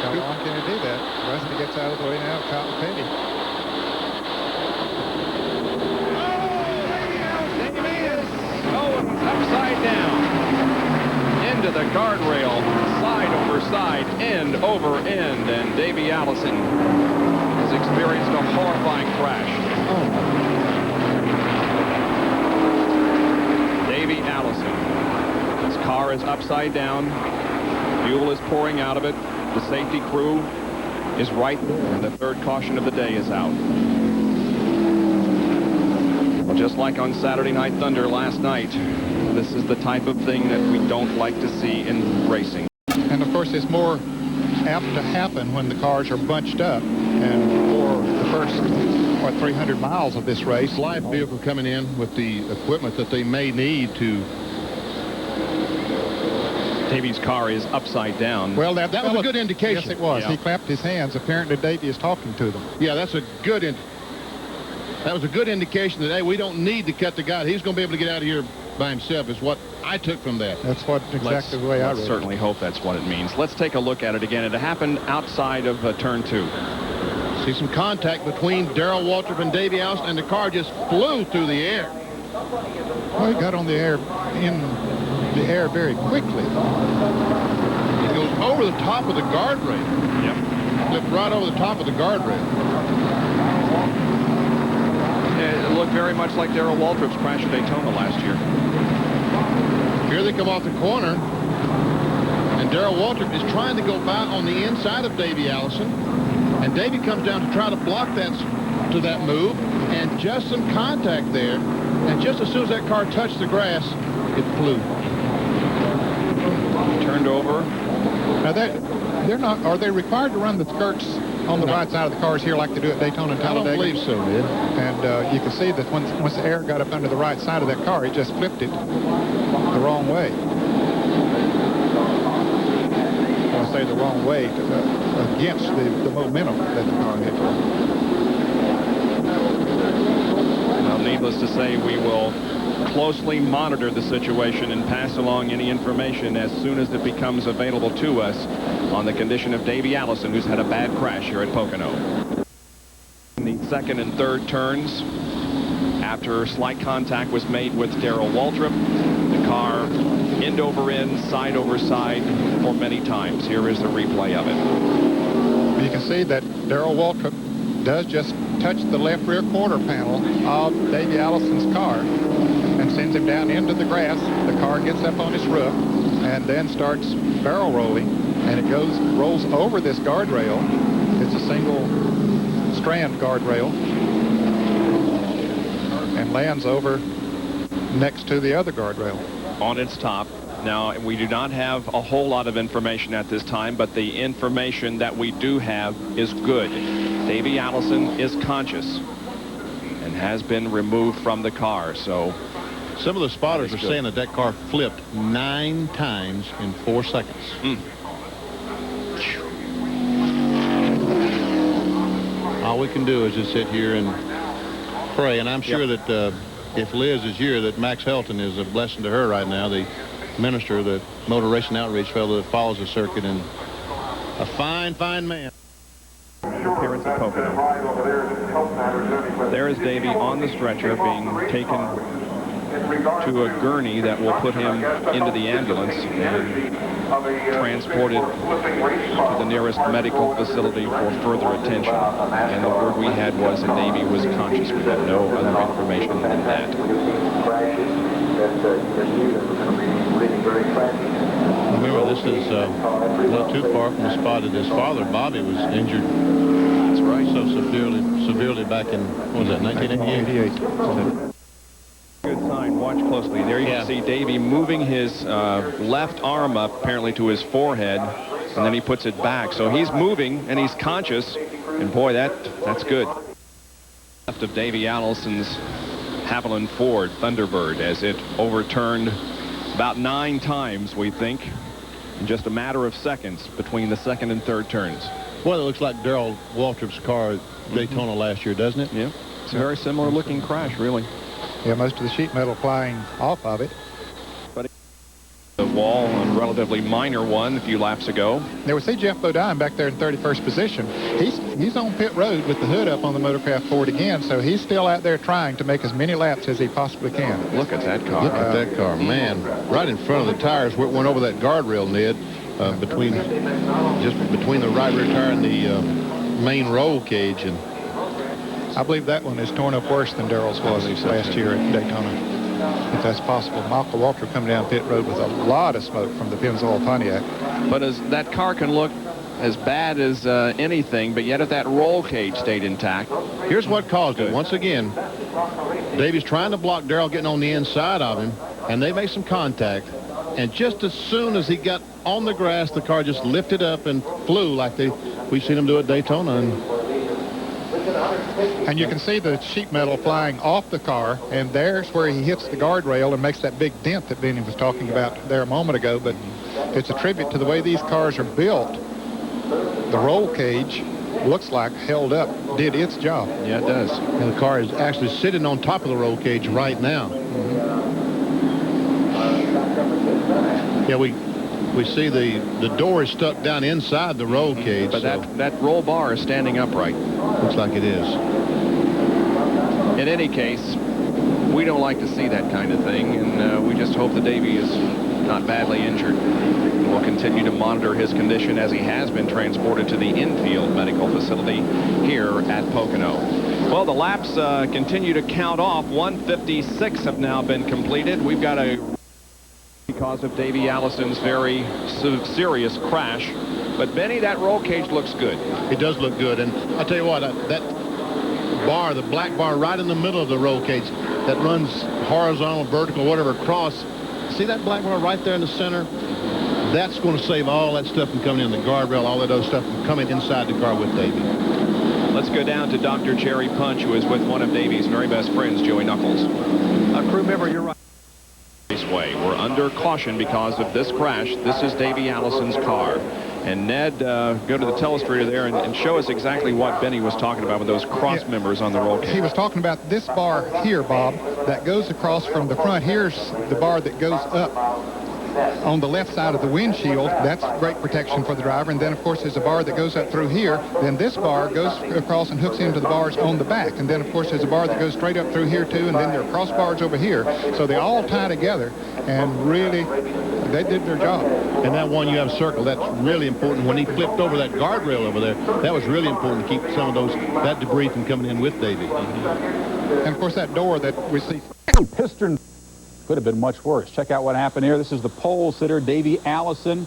How long can he do that? Rusty gets out of the way now. Cotton Petty. Upside down into the guardrail, side over side, end over end, and Davey Allison has experienced a horrifying crash. Davey Allison. His car is upside down. Fuel is pouring out of it. The safety crew is right there, and the third caution of the day is out. Well, just like on Saturday Night Thunder last night, this is the type of thing that we don't like to see in racing. And of course, it's more apt to happen when the cars are bunched up. And for the first 300 miles of this race, live vehicle coming in with the equipment that they may need to. Davey's car is upside down. Well, that was a good indication. Yes, it was. Yeah. He clapped his hands. Apparently, Davey is talking to them. Yeah, that was a good indication that, hey, we don't need to cut the guy. He's going to be able to get out of here by himself, is what I took from that. That's what exactly the way I read it. Certainly hope that's what it means. Let's take a look at it again. It happened outside of turn 2. See some contact between Darrell Waltrip and Davey Allison, and the car just flew through the air. Well, he got on the air, in the air very quickly. It goes over the top of the guardrail. Yep. Flipped right over the top of the guardrail. It looked very much like Darrell Waltrip's crash at Daytona last year. Here they come off the corner, and Darrell Waltrip is trying to go by on the inside of Davey Allison, and Davey comes down to try to block that move, and just some contact there, and just as soon as that car touched the grass, it flew. Turned over. Now they're not. Are they required to run the skirts on the right side of the cars here like they do at Daytona and Talladega? I don't believe so, man. And you can see that once the air got up under the right side of that car, it just flipped it the wrong way. I'll say the wrong way against the momentum that the car had. Well, needless to say, we will closely monitor the situation and pass along any information as soon as it becomes available to us on the condition of Davey Allison, who's had a bad crash here at Pocono. In the second and third turns, after slight contact was made with Darrell Waltrip, the car end over end, side over side for many times. Here is the replay of it. You can see that Darrell Waltrip does just touch the left rear quarter panel of Davey Allison's car and sends him down into the grass. The car gets up on its roof and then starts barrel rolling, and it rolls over this guardrail. It's a single strand guardrail, and lands over next to the other guardrail. On its top. Now, we do not have a whole lot of information at this time, but the information that we do have is good. Davey Allison is conscious and has been removed from the car, so some of the spotters are saying that car flipped 9 times in 4 seconds. All we can do is just sit here and pray, and I'm sure that if Liz is here, that Max Helton is a blessing to her right now, the minister, the motor racing outreach fellow that follows the circuit, and a fine, fine man. Appearance at Pocono. There is Davey on the stretcher being taken to a gurney that will put him into the ambulance and transported to the nearest medical facility for further attention. And the word we had was that Davey was conscious. We have no other information than that. Remember, this is not too far from the spot that his father, Bobby, was injured. That's right. So severely back in, what was that, 1988? Good sign. Watch closely. There you can see Davey moving his left arm up, apparently to his forehead, and then he puts it back. So he's moving, and he's conscious, and boy, that's good. Left of Davey Allison's Haviland Ford Thunderbird as it overturned about 9 times, we think, in just a matter of seconds between the second and third turns. Well, it looks like Darrell Waltrip's car at Daytona last year, doesn't it? Yeah. It's a very similar looking crash, really. Yeah, most of the sheet metal flying off of it. But the wall on relatively minor one a few laps ago. There we see Jeff Bodine back there in 31st position. He's on pit road with the hood up on the Motorcraft Ford again, so he's still out there trying to make as many laps as he possibly can. Look at that car. Look at that car, man. Right in front of the tires where it went over that guardrail, Ned, between the right rear tire and the main roll cage. And I believe that one is torn up worse than Darrell's was last year at Daytona, if that's possible. Michael Walter coming down pit road with a lot of smoke from the Pennzoil Pontiac. But as that car can look as bad as anything, but yet if that roll cage stayed intact. Here's what caused it. Once again, Davey's trying to block Darrell getting on the inside of him, and they make some contact. And just as soon as he got on the grass, the car just lifted up and flew like we've seen him do at Daytona. And you can see the sheet metal flying off the car, and there's where he hits the guardrail and makes that big dent that Benny was talking about there a moment ago. But it's a tribute to the way these cars are built. The roll cage looks like held up, did its job. Yeah, it does. And the car is actually sitting on top of the roll cage right now. Yeah, we see the door is stuck down inside the roll cage. But that roll bar is standing upright. Looks like it is. In any case, we don't like to see that kind of thing, and we just hope that Davey is not badly injured. We'll continue to monitor his condition as he has been transported to the infield medical facility here at Pocono. Well, the laps continue to count off. 156 have now been completed. We've got because of Davey Allison's very serious crash. But Benny, that roll cage looks good. It does look good, and I'll tell you what, that bar, the black bar right in the middle of the roll cage that runs horizontal, vertical, whatever, across. See that black bar right there in the center? That's going to save all that stuff from coming in the guardrail, all that other stuff from coming inside the car with Davey. Let's go down to Dr. Jerry Punch, who is with one of Davey's very best friends, Joey Knuckles. Crew member, you're right. Raceway. We're under caution because of this crash. This is Davey Allison's car. And Ned, go to the telestrator there and show us exactly what Benny was talking about with those cross members on the roll cage. He was talking about this bar here, Bob, that goes across from the front. Here's the bar that goes up on the left side of the windshield. That's great protection for the driver. And then, of course, there's a bar that goes up through here. Then this bar goes across and hooks into the bars on the back. And then, of course, there's a bar that goes straight up through here, too. And then there are cross bars over here. So they all tie together. And really, they did their job. And that one you have circled, that's really important. When he flipped over that guardrail over there, that was really important to keep some of that debris from coming in with Davey. And, of course, that door that we see. Piston could have been much worse. Check out what happened here. This is the pole sitter, Davey Allison.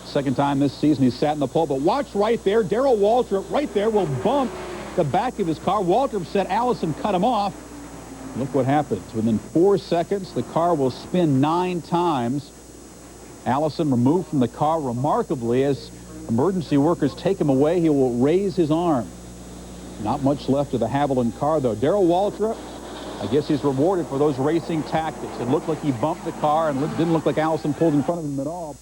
Second time this season he sat in the pole. But watch right there. Darrell Waltrip right there will bump the back of his car. Waltrip said Allison cut him off. Look what happens. Within 4 seconds, the car will spin 9 times. Allison removed from the car remarkably. As emergency workers take him away, he will raise his arm. Not much left of the Haviland car, though. Darrell Waltrip, I guess he's rewarded for those racing tactics. It looked like he bumped the car and didn't look like Allison pulled in front of him at all.